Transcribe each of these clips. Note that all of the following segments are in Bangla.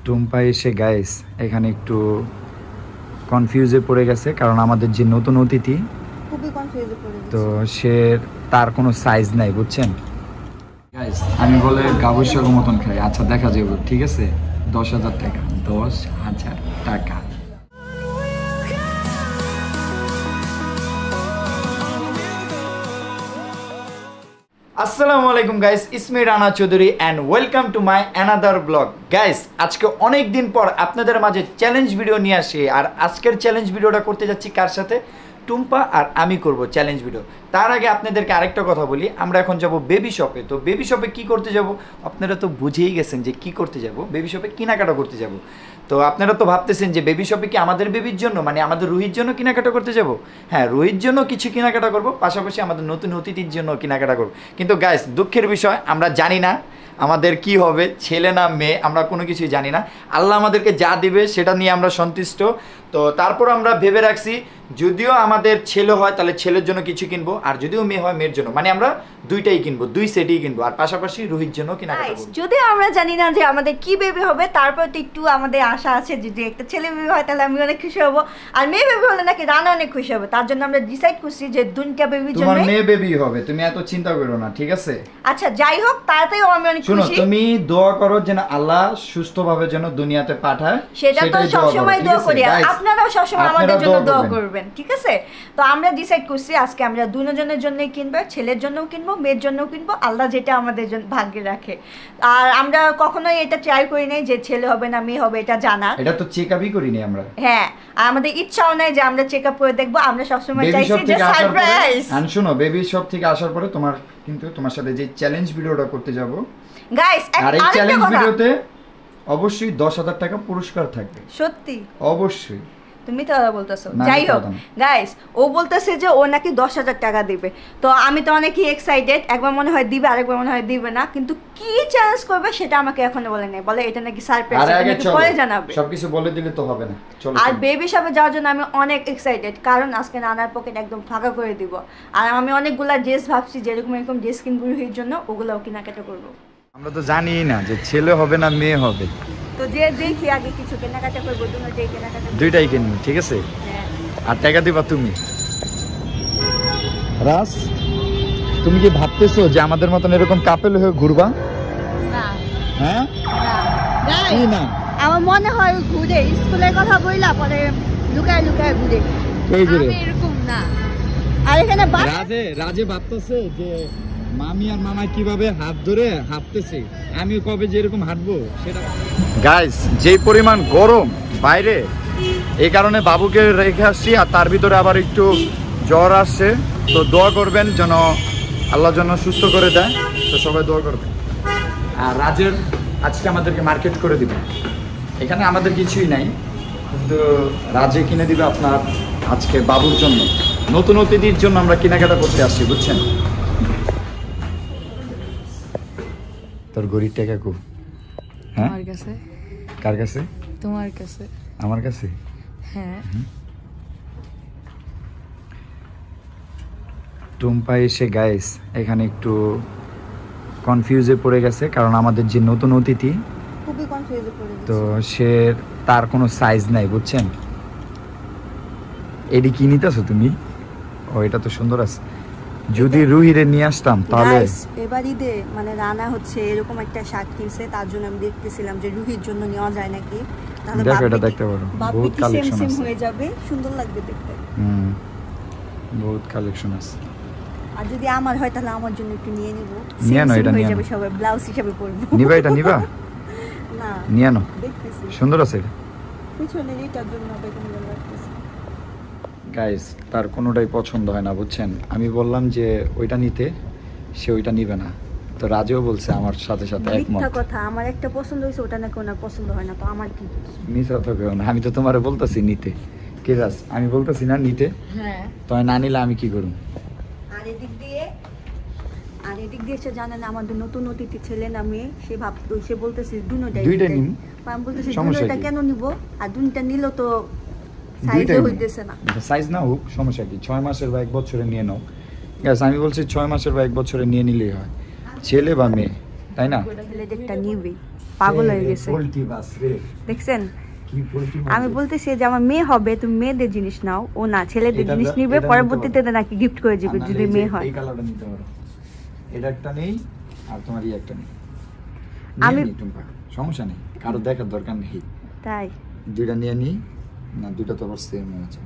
টুম্পা এসে গাইস এখানে একটু কনফিউজে পড়ে গেছে, কারণ আমাদের যে নতুন অতিথি খুবই কনফিউজে পড়ে গেছে। তো সে তার কোনো সাইজ নাই, বুঝছেন গাইস। আমি বলে গাবুসার মতন খাই। আচ্ছা দেখা যাবে, ঠিক আছে। 10,000 টাকা, 10,000 টাকা। আসসালামু আলাইকুম গাইস, ইসমি Rana Chowdhury and welcome to my another blog. Guys আজকে অনেক দিন পর আপনাদের মাঝে চ্যালেঞ্জ ভিডিও নিয়ে আসি। আর আজকের চ্যালেঞ্জ ভিডিওটা করতে যাচ্ছি কার সাথে? টুম্পা আর আমি করব চ্যালেঞ্জ ভিডিও। তার আগে আপনাদেরকে আরেকটা কথা বলি, আমরা এখন যাব বেবি শপে। তো বেবি শপে কি করতে যাব আপনারা তো বুঝেই গেছেন যে কি করতে যাব। বেবি শপে কেনাকাটা করতে যাব। তো আপনারা তো ভাবতেছেন যে বেবি শপে কি আমাদের বেবির জন্য, মানে আমাদের রুহির জন্য কেনাকাটা করতে যাব? হ্যাঁ, রুহির জন্য কিছু কেনাকাটা করব, পাশাপাশি আমাদের নতুন অতিথির জন্য কেনাকাটা করব। কিন্তু গাইস দুঃখের বিষয়, আমরা জানি না আমাদের কি হবে, ছেলে না মেয়ে, আমরা কোনো কিছুই জানি না। আল্লাহ আমাদেরকে যা দিবে সেটা নিয়ে আমরা সন্তুষ্ট। তো তারপর আমরা ভেবে রাখছি যদিও আমাদের ছেলে হয় তাহলে ছেলের জন্য কিছু কিনবো, আর যদিও মেয়ে হয় মেয়ের জন্য, মানে আমরা দুইটাই কিনবো, দুই সেটই কিনবো, আর পাশাপাশি রুহির জন্য কেনাকাটা করব। যদিও আমরা জানি না যে আমাদের কি বেবি হবে, তারপর তো একটু আমাদের আশা আছে যদি একটা ছেলে বেবি হয় তাহলে আমি অনেক খুশি হব, আর মেয়ে বেবি হলে নাকি রানা অনেক খুশি হবে। তার জন্য আমরা ডিসাইড করছি যে দুইটা বেবির জন্য তোমার মেয়ে বেবি হবে, তুমি এত চিন্তা করো না, ঠিক আছে? আচ্ছা যাই হোক, তাড়াতাড়ি আমি অনেক খুশি। শুনো, তুমি দোয়া করো যেন আল্লাহ সুস্থভাবে যেন দুনিয়াতে পাঠায়, সেটা তো সবসময় দোয়া করি, আপনারাও সবসময় আমাদের জন্য দোয়া করবেন, ঠিক আছে? তো আমরা ডিসাইড করছি আজকে আমরা দুজনের জন্যই কিনবো, ছেলের জন্যও কিনবো, মেয়ের জন্যও কিনবো, আল্লাহ যেটা আমাদের জন্য ভাগ্যে রাখে। আর আমরা কখনোই এটা ট্রাই করি নাই যে ছেলে হবে না মেয়ে হবে এটা জানা, এটা তো চেকআপই করিনি আমরা। হ্যাঁ, আর আমাদের ইচ্ছাও নাই যে আমরা চেকআপ করে দেখবো। আমরা সবসময় চাইছি যে সারপ্রাইজ। আর শুনো, বেবি শপ থেকে আসার পরে তোমার সাথে যে চ্যালেঞ্জ ভিডিওটা করতে যাব গাইস, আর এই চ্যালেঞ্জ ভিডিওতে অবশ্যই 10,000 টাকা পুরস্কার থাকবে। সত্যি? অবশ্যই। তুমি তো বলতেছো। যাই হোক গাইস, ও বলতেছে যে ও নাকি 10,000 টাকা দিবে। তো আমি তো অনেকই এক্সাইটেড, একবার মনে হয় দিবে আরেকবার মনে হয় দিবে না, কিন্তু কি চ্যালেঞ্জ করবে সেটা আমাকে এখনো বলে নাই। বলে এটা নাকি সারপ্রাইজ, এটা নাকি পরে জানাবে। সবকিছু বলে দিলে তো হবে না। চলো। আর বেবি শপে যাওয়ার জন্য আমি অনেক এক্সাইটেড, কারণ আজকে নানার পকেট একদম ফাঁকা করে দিব। আর আমি অনেকগুলা ড্রেস ভাবছি, যেরকম এরকম ড্রেস কিনবো রুহির জন্য, ওগুলোও কেনাকাটা করবো। আমরা তো জানি না যে ছেলে হবে না মেয়ে হবে, তো যে দেখি আগে কিছু কেনাকাটা করবো, দুটোই কেনাকাটা, দুইটাই কিনবো, ঠিক আছে? হ্যাঁ। আর টাকা দিবা তুমি। রাস, তুমি কি ভাবতেছো যে আমাদের মতন এরকম কাপেল হয়ে ঘুরবা? না। হ্যাঁ কি না, আমার মনে হয় ঘুরে স্কুলের কথা বইলা পরে লুকায় লুকায় ঘুরে। কই ঘুরে? আমি এরকম না। আর এখানে রাজে ভাবতেছে যে মামি আর মামা কিভাবে হাত ধরে হাঁটতেছে, আমি কবে যে এরকম হাঁটবো সেটা। গাইস, যেই পরিমাণ গরম বাইরে, এই কারণে বাবুকে রেখে আসছি, আর তার ভিতরে আবার একটু জ্বর আসছে। তো দোয়া করবেন যেন আল্লাহ যেন সুস্থ করে দেয়, তো সবাই দোয়া করবেন। আর রাজের আজকে আমাদেরকে মার্কেট করে দিবে, এখানে আমাদের কিছুই নাই, কিন্তু রাজে কিনে দিবে আপনার আজকে বাবুর জন্য, নতুন অতিথির জন্য আমরা কেনাকাটা করতে আসছি, বুঝছেন? তোর গরিব টাকা কো? হ্যাঁ, আমার কাছে। কার কাছে? তোমার কাছে। আমার কাছে? হ্যাঁ। টুম্পা এসে গাইস এখানে একটু কনফিউজে পড়ে গেছে, কারণ আমাদের যে নতুন অতিথি খুবই কনফিউজে পড়ে গেছে। তো সে তার কোনো সাইজ নাই, বুঝছেন? এডি কি নিতেছো তুমি? ও, এটা তো সুন্দর আছে। যদি রুহিরে নিয়ে আসতাম তাহলে। এবার ঈদে মানে রানা হচ্ছে এরকম একটা শার্ট কিনছে, তার জন্য আমি দেখতেছিলাম যে রুহির জন্য নেওয়া যায় নাকি। তাহলে দেখো, এটা দেখতে পারো, বহুত কালেকশন আছে, হয়ে যাবে, সুন্দর লাগবে দেখতে। বহুত কালেকশন আছে। আর যদি আমার হয় তাহলে আমার জন্য একটু নিয়ে নিব। নিয়ে নাও, এটা নিয়ে যাবে, সবাই ব্লাউজ হিসেবে পরবো। নিবা? এটা নিবা? না, নিয়ে নাও, দেখতেছি সুন্দর আছে এটা। পিছনে এটার জন্য বেগুন লাগতেছে। গাইস, তার কোনোটাই পছন্দ হয় না, বুঝছেন? আমি বললাম যে ওইটা নিতে, সে ওইটা নিবে না। তো রাজেও বলছে আমার সাথে সাথে একমত। মিথ্যা কথা, আমার একটা পছন্দ হইছে, ওটা নাকি ওনার পছন্দ হয় না, তো আমার কি? মিথ্যা তো কেউ না, আমি তো তোমারে বলতাছি নিতে। কে রাজ, আমি বলতাছি না নিতে? হ্যাঁ। তো না নিলে আমি কি করব? আর এদিক দিয়ে সে জানে না আমাদের নতুন অতিথি ছেলে না মেয়ে, সে বলতেছে দুইটা নিন। আমি বলতেছি দুইটা কেন নিব, আর দুইটা নিলেও তো সাইজ হইতেছে না। সাইজ না হোক, সমস্যা কি? 6 মাসের বা 1 বছরে নিয়ে নাও। গ্যাস, আমি বলছি 6 মাসের বা 1 বছরে নিয়ে নিলেই হয়, ছেলে বা মেয়ে, তাই না? ছেলেদেরটা নিবি। পাগল হয়ে গেছে পোল্ট্রি বাস রে দেখছেন কি পোল্ট্রি আমি বলতেছি যে আমার মেয়ে হবে তুমি মেয়েদের জিনিস নাও ও না ছেলেদের জিনিস নিবে পরবর্তীতে নাকি গিফট করে দিবে যদি মেয়ে হয় এই কালারটা নিতে পারো এটা একটা নেই আর তোমার এই একটা নেই আমি সমস্যা নেই কারো দেখার দরকার নেই তাই দুইটা নিয়ে নি না দুইটা তো আবার সেম আছে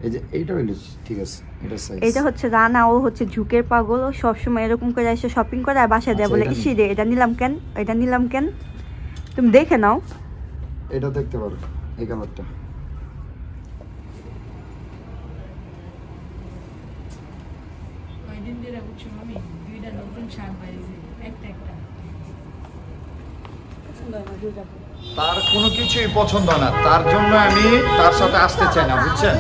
এই যে এইটা হইলো ঠিক আছে এটা সাইজ এটা হচ্ছে রানা ও হচ্ছে ঝুঁকের পাগল ও সবসময় এরকম করে এসে শপিং করে আর বাসায় দেয় বলে ইসি রে এটা নিলাম কেন তুমি দেখে নাও এটা দেখতে পারো এই কালারটা তার কোনো কিছুই পছন্দ না তার জন্য আমি তার সাথে আসতে চাই না বুঝছেন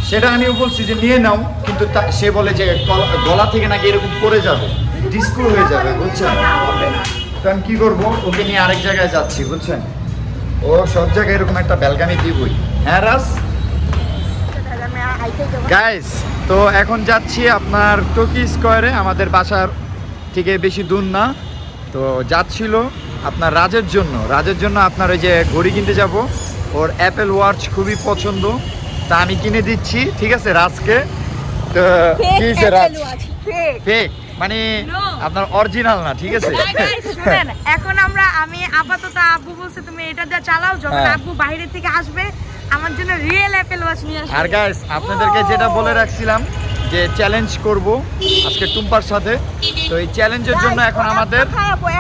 সেটা আমিও বলছি যে নিয়ে নাও কিন্তু সে বলে যে গলা থেকে নাকি এরকম পড়ে যাবে ডিস্কো হয়ে যাবে বুঝছেন তো আমি কি করবো ওকে নিয়ে আরেক জায়গায় যাচ্ছি বুঝছেন ও সব জায়গায় এরকম একটা ব্যালকানি দিবই হ্যাঁ রাস গাইস তো এখন যাচ্ছি আপনার টোকি স্কোয়ারে আমাদের বাসার থেকে বেশি দূর না তো যাচ্ছিল আপনার রাজের জন্য আপনার ওই যে ঘড়ি কিনতে যাব ওর অ্যাপেল ওয়াচ খুবই পছন্দ তা আমি কিনে দিচ্ছি ঠিক আছে রাজকে তো কি যে রাজ ফেক মানে আপনার অরিজিনাল না ঠিক আছে এখন আমি আপাতত আব্বু বলছে তুমি এটা দিয়ে চালাও যখন আব্বু বাইরে থেকে আসবে আমার জন্য রিয়েল অ্যাপেল ওয়াচ নিয়ে আসবে আর গাইস আপনাদেরকে যেটা বলে রাখছিলাম যে চ্যালেঞ্জ করব আজকে টুম্পার সাথে তো এই চ্যালেঞ্জের জন্য এখন আমাদের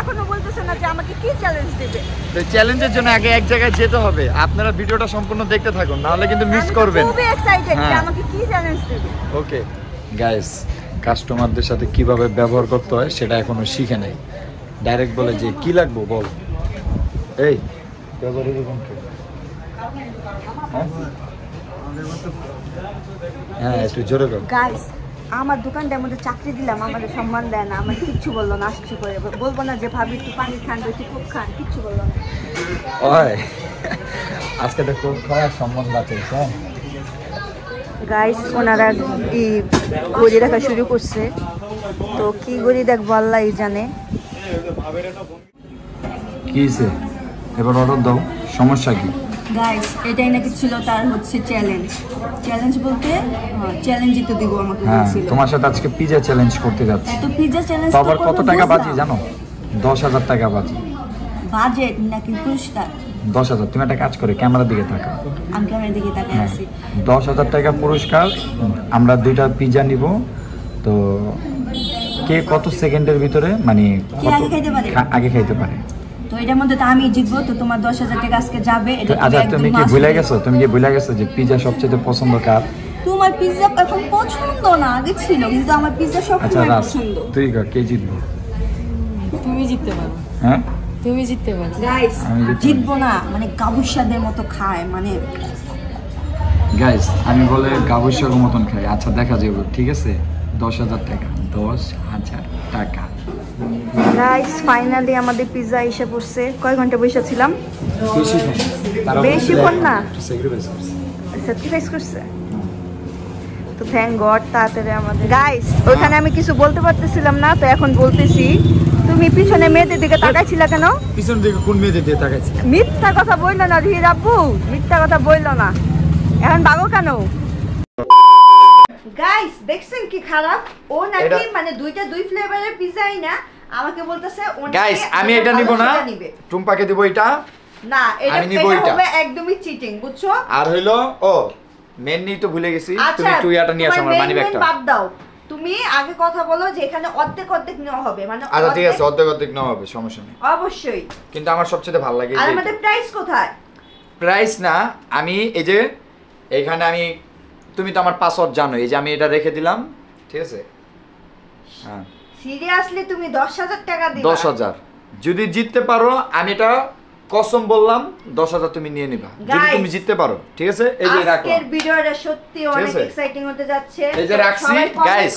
এখনো বলতেছে না যে আমাকে কি চ্যালেঞ্জ দিবে তো চ্যালেঞ্জের জন্য আগে এক জায়গায় যেতে হবে আপনারা ভিডিওটা সম্পূর্ণ দেখতে থাকুন নাহলে কিন্তু মিস করবেন খুবই এক্সাইটেড যে আমাকে কি চ্যালেঞ্জ দিবে ওকে গাইস কাস্টমারদের সাথে কিভাবে ব্যবহার করতে হয় সেটা এখনো শিখে নাই ডাইরেক্ট বলে যে কি লাগবে বল এই ব্যবহার এরকম কি হ্যাঁ একটু জোরে বল গাইস আমার দোকানটার মধ্যে চাকরি দিলাম আমাদের সম্মান দেয় না আমার কিচ্ছু বললো না আসছি করে বলবো না যে ভাবি একটু পানি খান একটু কোক খান কিচ্ছু বললো না ওই আজকে তো কোক খাওয়ার সম্মান বাঁচাইছে গাইস ওনারা এই ঘড়ি দেখা শুরু করছে তো কি ঘড়ি দেখবো আল্লাহই জানে কি হয়েছে এবার অর্ডার দাও সমস্যা কি গাইস এটাই নাকি ছিল তার হচ্ছে চ্যালেঞ্জ বলতে চ্যালেঞ্জই তো দিব আমাকে বলছিল তোমার সাথে আজকে পিজা চ্যালেঞ্জ করতে যাচ্ছি তো পিজা চ্যালেঞ্জ তো আবার কত টাকা বাজি জানো 10,000 টাকা বাজি বাজেট নাকি পুরস্কার 10,000 তুমি একটা কাজ করে ক্যামেরার দিকে তাকাও আমি ক্যামেরার দিকে তাকিয়ে আছি 10,000 টাকা পুরস্কার আমরা দুইটা পিজা নিব তো কে কত সেকেন্ডের ভিতরে মানে আগে খাইতে পারে তো এটার মধ্যে তো আমি জিতবো তো তোমার 10,000 টাকা আজকে যাবে এটা আচ্ছা তুমি কি ভুলে গেছো যে পিজা সবচেয়ে পছন্দ কার তোমার পিজা এখন পছন্দ না আগে ছিল কিন্তু আমার পিজা সবসময় পছন্দ তুই কে জিতবো তুমি জিততে পারো হ্যাঁ তুমি জিততে পারো গাইস জিতবো না মানে গাবুসাদের মতো খায় মানে গাইস আমি বলে গাবুসার মতন খাই আচ্ছা দেখা যাবে ঠিক আছে 10,000 টাকা 10,000 টাকা গাইস ফাইনালি আমাদের পিজা এসে পড়ছে কয় ঘন্টা বসে ছিলাম বেশিক্ষণ না স্যাক্রিফাইস করছে তো থ্যাংক গড তাড়াতাড়ি আমাদের গাইস ওখানে আমি কিছু বলতে পারতেছিলাম না তো এখন বলতেছি তুমি পিছনে মেয়েদের দিকে তাকাইছিলা কেন পিছন দিকে কোন মেয়েদের দিকে তাকাইছি মিথ্যা কথা বললো না রিহির আব্বু মিথ্যা কথা বললো না এখন ভাগো কেন গাইস দেখছেন কি খারাপ ও নাকি মানে দুই ফ্লেভারের পিজাই না আমাকে বলতেছে গাইস আমি এটা নিব না টুম্পাকে দেব এটা না এটা হবে একদমই চিটিং বুঝছো আর হইলো ও মেননি তো ভুলে গেছি তুমি টুইয়াটা নিয়ে আসো আমার মানি ব্যাগটা বাদ দাও তুমি আগে কথা বলো যে এখানে অর্ধেক নেওয়া হবে মানে আচ্ছা ঠিক আছে অর্ধেক নেওয়া হবে সমস্যা নেই অবশ্যই কিন্তু আমার সবচেয়ে ভালো লাগে আর আমাদের প্রাইস কোথায় প্রাইস না আমি এই যে এইখানে আমি তুমি তো আমার পাসওয়ার্ড জানো এই যে আমি এটা রেখে দিলাম ঠিক আছে হ্যাঁ সিরিয়াসলি তুমি 10,000 টাকা দিবা 10,000 যদি জিততে পারো আমি এটা কসম বললাম 10,000 তুমি নিয়ে নিবা যদি তুমি জিততে পারো ঠিক আছে এই যে রাখো আজকের ভিডিওটা সত্যি অনেক এক্সাইটিং হতে যাচ্ছে এই যে রাখছি গাইস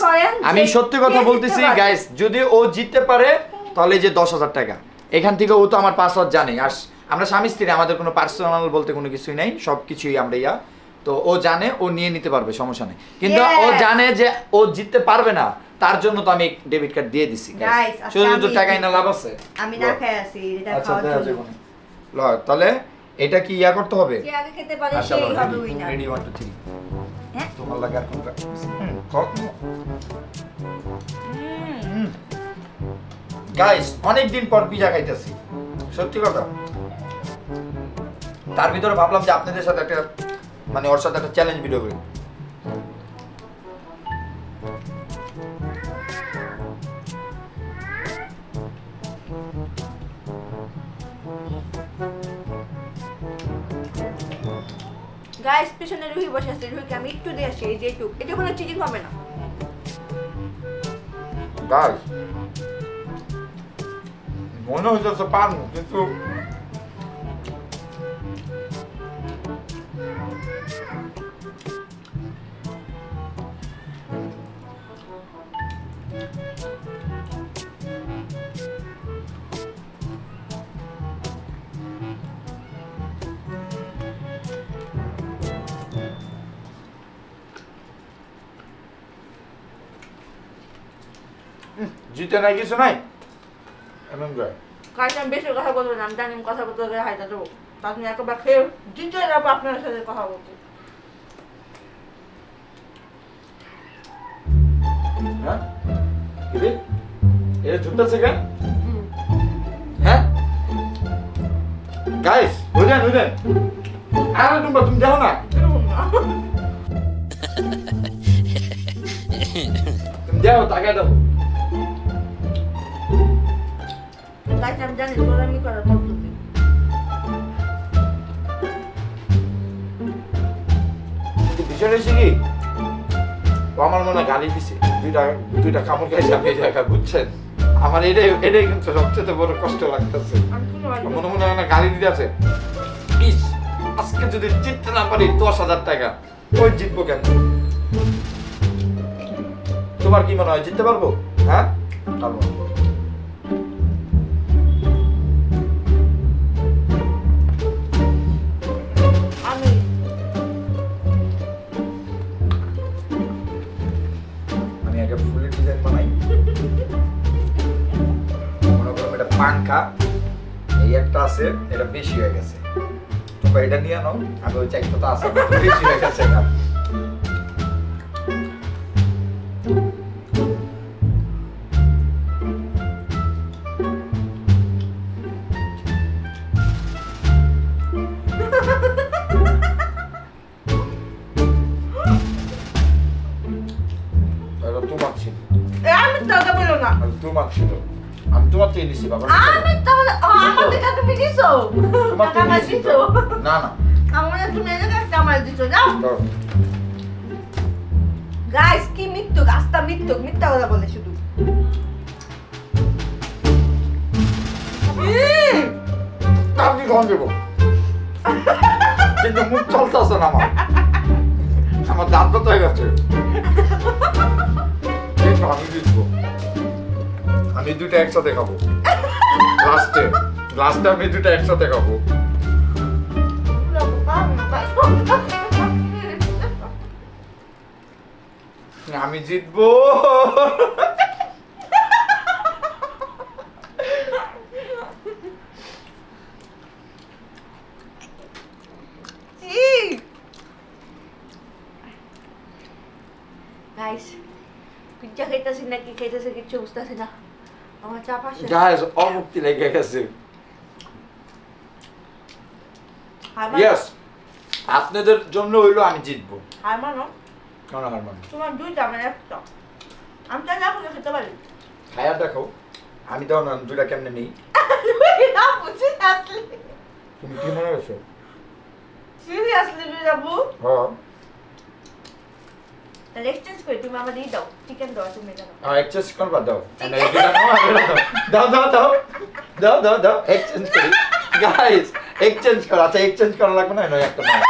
আমি সত্যি কথা বলতেছি গাইস যদি ও জিততে পারে তাহলে যে 10,000 টাকা এখান থেকে ও তো আমার পাসওয়ার্ড জানে আর আমরা স্বামী স্ত্রী আমাদের কোনো পার্সোনাল বলতে কোনো কিছুই নাই সবকিছুই আমরা তো ও জানে ও নিয়ে নিতে পারবে, সমস্যা নেই। কিন্তু ও জানে যে ও জিততে পারবে না, তার জন্য তো আমি ডেবিট কার্ড দিয়ে দিছি। শুধু শুধু টাকা এনে লাভ আছে? আমি না খাই আছি এটা খাওয়ার জন্য। ল তাহলে এটা কি ইয়া করতে হবে? যে আগে খেতে পারে সেই হবে উইনার। রেডি 1 2 3। হ্যাঁ তোমার লাগা আর কোনটা? কক। গাইস অনেক দিন পর পিজা খাইতেছি, সত্যি কথা। তার ভিতরে ভাবলাম যে আপনাদের সাথে একটা মানে ওর সাথে একটা চ্যালেঞ্জ ভিডিও করি। গাইস পিছনে রুহি বসে আছে, রুহিকে আমি একটু দিয়ে আসি, এই যে একটু, এটা কোনো চিটিং হবে না। গাইস মনে হচ্ছে পারবো, কিন্তু জিতে নাই কিছু নাই এমন যায়। গাইস আমি বেশি কথা বলবো না, আমি জানি আমি কথা বলতে গেলে হাইটা দেবো, আপনি একবার খেয়ে জিতে যাবো আপনার সাথে কথা বলতে। হ্যাঁ কি এটা ঝুটতেছে কেন? হ্যাঁ গাইস বুঝেন বুঝেন, আরে তুমি যাও না, তুমি যাও টাকা দাও। গাইস আমি জানি গোলামি করার পদ্ধতি। বিষয় হয়েছে কি, ও আমার মনে গালি দিছে, দুইটা কামড় খাইছে আমি এই জায়গা, বুঝছেন? আমার এটাই কিন্তু সবচেয়ে বড় কষ্ট লাগতেছে। মনে মনে হয় গালি দিতে আছে, ইস আজকে যদি জিততে না পারি 10,000 টাকা, ওই জিতবো কেন? তোমার কি মনে হয় জিততে পারবো? হ্যাঁ পারবো। আমি আগে ফুলের ডিজাইন বানাই, মনে করো এটা পাঙ্খা, এই একটা আছে, এটা বেশি হয়ে গেছে, তোমরা এটা নিয়ে নাও, আমি ওই চাইটা তো আছে বেশি হয়ে গেছে না। তোমার ছিল, আমি টাকা পেলো না, তোমার ছিল, আমি তোমার থেকে নিছি বাবা। আমি তাহলে আমার টাকা তুমি দিছো? তোমার টাকা থেকে নিছি দিছো? না না, আমার তুমি এই জায়গায় কামাই দিছো যাও। ধরো। গাইস কি মৃত্যু, রাস্তা মৃত্যু, মিথ্যা কথা বলে শুধু। আমি ঘন দেবো, কিন্তু মুখ চলতেছে না আমার দাঁত তো হয়ে গেছে। আমি জিতবো, আমি দুটো একসাথে খাবো, লাস্টে আমি দুটো একসাথে খাবো। আমি জিতবো। গাইস পিজ্জা খাইতেছি নাকি খাইতেছে কিচ্ছু বুঝতেছি না, আমার চাপ আসে। গাইস অমুক্তি লেগে গেছে। ইয়েস আপনাদের জন্য হইলো আমি জিতবো। হার মানো? কেন হার মানো? তোমার দুইটা আমার একটা, আমি চাইলে আপনাকে খেতে পারি। খায়া দেখো, আমি তো না দুইটা কেমনে নেই। না বুঝি আসলে তুমি কি মনে করছো? সিরিয়াসলি যাবো? হ্যাঁ তাহলে এক্সচেঞ্জ করে তুমি আমাদের দাও, চিকেন দাও, তুমি জানো এক্সচেঞ্জ করবা, দাও দাও দাও দাও দাও দাও দাও এক্সচেঞ্জ করি। গাইস এক্সচেঞ্জ করা, আচ্ছা এক্সচেঞ্জ করা লাগবে না, নয় একটা নাও,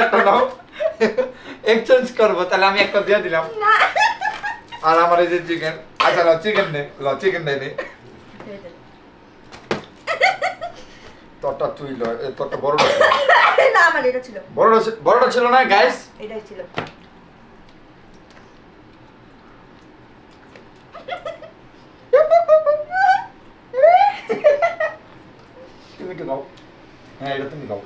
একটা নাও, এক্সচেঞ্জ করবো, তাহলে আমি একটা দিয়ে দিলাম। আর আমার এই যে চিকেন, আচ্ছা লাও চিকেন নে, লাও চিকেন নে নে, তোরটা তুই ল, তোরটা বড় না আমার এটা ছিল বড়টা ছিল না গাইস, এটাই ছিল। তুমি একটু খাও। হ্যাঁ এটা তুমি খাও।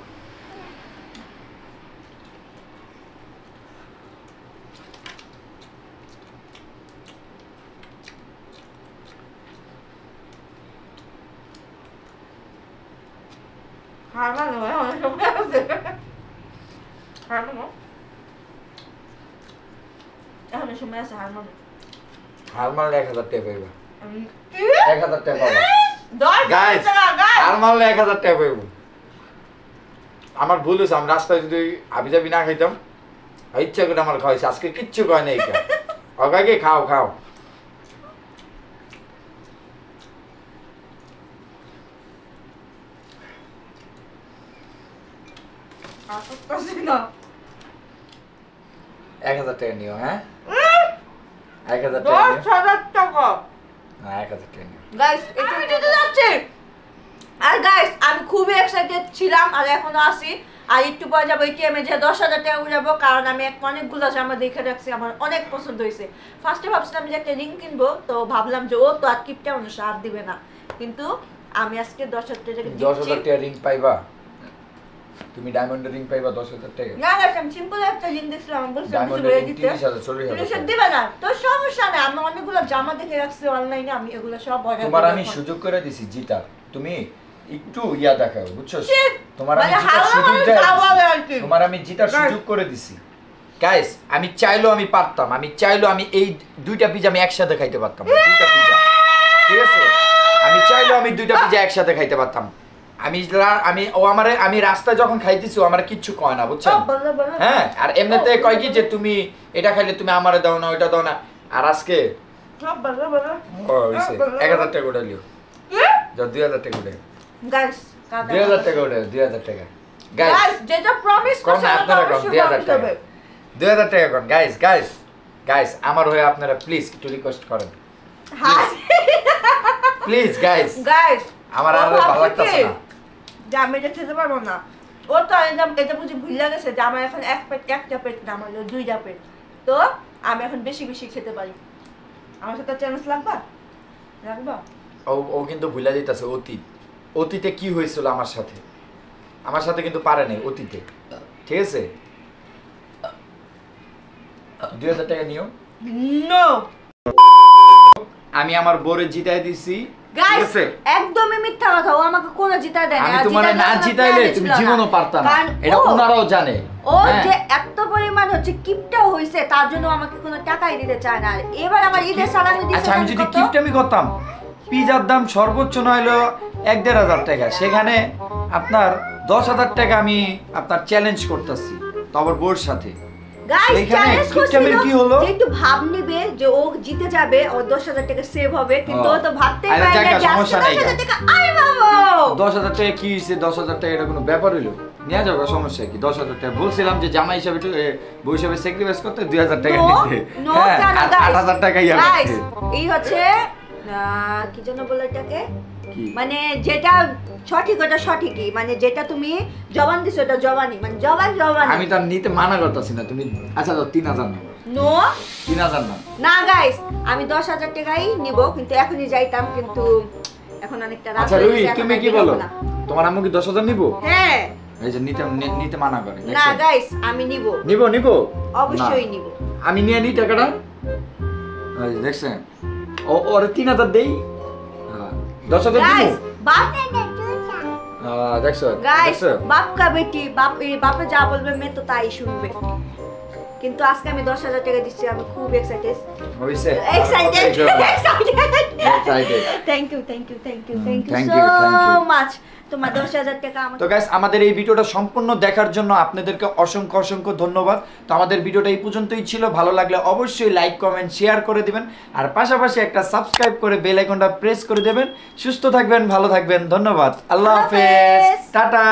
হার মারলে 1000 টাকা পাইবা। 1000 টাকা পাবা গাইস, হার মারলে 1000 টাকা পাইবো। আমার ভুল হয়েছে, আমি রাস্তায় যদি হাবিজাবি না খাইতাম, ইচ্ছা করে আমার খাওয়াইছে, আজকে কিচ্ছু কয় নাই। ওকে খাও খাও। না 1000 টাকা নিও। হ্যাঁ 1000 টাকা 10,000 টাকা। হ্যাঁ 1000 টাকা নিও গাইস, এটা দিতে যাচ্ছে। আর গাইস আমি খুবই এক্সাইটেড ছিলাম আর এখনো আছি। আর একটু পরে যাবো এটিএম এ যে 10,000 টাকা উঠাবো, কারণ আমি অনেকগুলো জামা দেখে রাখছি, আমার অনেক পছন্দ হয়েছে। ফার্স্টে ভাবছিলাম যে একটা রিং কিনবো, তো ভাবলাম যে ও তো আর কিপটা মানুষ হাত দিবে না, কিন্তু আমি আজকে 10,000 টাকা 10,000 টাকা রিং পাইবা। তুমি ডায়মন্ডের রিং পাইবা 10,000 টাকা। না গাইস, আমি সিম্পল একটা রিং দেখছিলাম, আমি বলছিলাম কিছু ডায়মন্ডের বলে রিং দিতে। 30,000 দিবে না তো সমস্যা নেই, আমি অনেকগুলো জামা দেখে রাখছি অনলাইনে, আমি এগুলো সব অর্ডার তোমার আমি সুযোগ করে দিছি জিতার, তুমি একটু ইয়া দেখাও, বুঝছো? তোমার আমি মানে জিতার সুযোগ আর কি। তোমার আমি জিতার সুযোগ করে দিছি। গাইস আমি চাইলো আমি পারতাম, আমি চাইলো আমি এই দুইটা পিজা আমি একসাথে খাইতে পারতাম, দুইটা পিজা, ঠিক আছে? আমি চাইলো আমি দুইটা পিজা একসাথে খাইতে পারতাম। আমি রাস্তায় যখন খাইতেছি ও আমার কিচ্ছু কয় না, বুঝছো? হ্যাঁ, আর এমনিতে কয় কি যে তুমি এটা খাইলে তুমি আমারে দাও না, ওইটা দাও না। আর আজকে 1000 টাকা উঠে লিও, 2000 টাকা উঠে গাইস, 2000 টাকা উঠে, 2000 টাকা গাইস, যেটা প্রমিস করছেন আপনারা কোন 2000 টাকা, 2000 টাকা কোন গাইস। গাইস গাইস আমার হয়ে আপনারা প্লিজ একটু রিকোয়েস্ট করেন, প্লিজ গাইস। গাইস আমার আর ভালো লাগতেছে না যে আমি এটা খেতে পারবো না। ও তো এটা বুঝি ভুলে গেছে যে আমার এখন একটা পেট না, আমার হলো 2টা পেট, তো আমি এখন বেশি বেশি খেতে পারি। আমার সাথে চ্যালেঞ্জ লাগবা? ও কিন্তু ভুলে যাইতেছে অতীতে কি হয়েছিল আমার সাথে কিন্তু পারে নাই অতীতে, ঠিক আছে? 2000 টাকা নিও। নো, আমি আমার বোরে জিতাই দিছি, গাইস একদমই মিথ্যা কথা, ও আমাকে কোনো জিতা দেয় না। আমি তোমারে না জিতাইলে তুমি জীবনও পারতা না, এটা ওনারাও জানে। ও যে এত পরিমাণ হচ্ছে কিপটা হইছে, তার জন্য আমাকে কোনো টাকাই দিতে চায় না। এবার আমার ঈদের সালামি দিছে। আচ্ছা আমি যদি কিপটামি করতাম, পিজার দাম সর্বোচ্চ না হলো 1,500 টাকা, সেখানে আপনার 10,000 টাকা আমি আপনার চ্যালেঞ্জ করতেছি, তো আবার বোর সাথে। গাইস চ্যালেঞ্জ করছিল কি হলো যে একটু ভাব নিবে যে ও জিতে যাবে, ও 10,000 টাকা সেভ হবে, কিন্তু ও তো ভাবতে পারে না যে সমস্যা নাই। 10,000 টাকা আরে বাবা 10,000 টাকা কি হইছে? 10,000 টাকা এটা কোনো ব্যাপার হইলো? নিয়ে যাও, সমস্যা কি? 10,000 টাকা বলছিলাম যে জামা হিসাবে বউ হিসাবে স্যাক্রিফাইস করতে 2,000 টাকা নিতে, হ্যাঁ, আর 8,000 টাকা ইয়া গাইস এই হচ্ছে কি জন্য বলে এটাকে, মানে যেটা সঠিক ওটা সঠিকই, মানে যেটা তুমি জবান দিছো ওটা জবানই, মানে জবান। আমি তো নিতে মানা করতেছি না, তুমি আচ্ছা দাও 3,000 নাও। নো 3,000 নাও না গাইস, আমি 10,000 টাকাই নিব, কিন্তু এখনই যাইতাম, কিন্তু এখন অনেকটা রাত আচ্ছা হয়ে রুহি গেছে, তুমি কি বলো? তোমার আম্মু কি 10,000 নিব? হ্যাঁ, এই যে নিতে মানা করে। না গাইস আমি নিব অবশ্যই নিব। আমি নিয়ে নি টাকাটা, এই দেখছেন ওরে 3,000 দেই, 10,000 দিব। বাপ দেখছো গাইস, বাপ কা বেটি, বাপে যা বলবে মেয়ে তো তাই শুনবে। কিন্তু আজকে আমি 10,000 টাকা দিচ্ছি, আমি খুব এক্সাইটেড হইছে, excited. Thank you so much, তোমার 10,000 টাকা আমাকে। তো গাইস আমাদের এই ভিডিওটা সম্পূর্ণ দেখার জন্য আপনাদেরকে অসংখ্য ধন্যবাদ। তো আমাদের ভিডিওটা এই পর্যন্তই ছিল, ভালো লাগলে অবশ্যই লাইক কমেন্ট শেয়ার করে দিবেন, আর পাশাপাশি একটা সাবস্ক্রাইব করে বেল আইকনটা প্রেস করে দেবেন। সুস্থ থাকবেন, ভালো থাকবেন, ধন্যবাদ, আল্লাহ হাফেজ, টাটা।